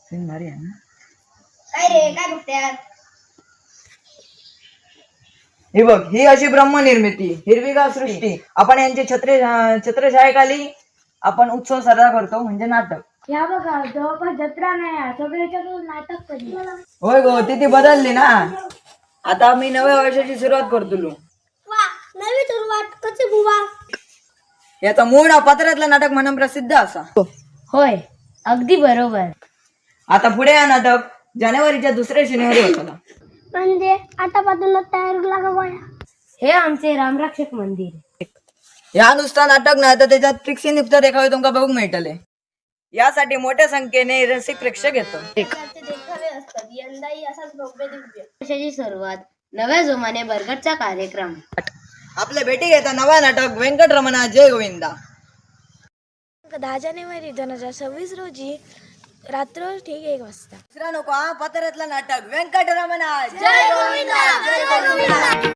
Scene भारी आहे ना. काय रे काय बघत्यात? ही बघ, ही अशी ब्रह्मनिर्मिती हिरवीगार सृष्टी. आपण यांची छत्रछायेखाली आपण उत्सव साजरा करतो म्हणजे नाटक. ह्या बघा जवळपास जत्रा नाही सगळ्याच्यातून नाटक कधी. होय गो, तिथी बदलली ना. आता मी नव्या वर्षाची सुरुवात करतो. वा नवी सुरुवात कशी बुवा? याचा मूळ नाव पत्रातलं नाटक म्हणून प्रसिद्ध असा. होय अगदी बरोबर. आता पुढे हा नाटक जानेवारीच्या दुसऱ्या शनिवारी होता. म्हणजे आतापासूनच तयार लागा. हे आमचे रामरक्षक मंदिर. या नुसता नाटक नाही तर त्याच्यात फिक्सिंगयुक्त देखावे तुमका बघूक मिळतले. यासाठी मोठ्या संख्येने रसिक प्रेक्षक येतो. देखावे असतात. यंदाही असाच भव्य दिव्य वर्षाची सुरुवात नव्या जोमाने बरगडचा कार्यक्रम. आपल्या भेटी घेता नवा नाटक व्यंकटरमणा जय गोविंदा. 10 जानेवारी 2026 रोजी रात्र ठीक 1 वाजता. दुसरा नको हा पत्रातलं नाटक व्यंकटरमणा जय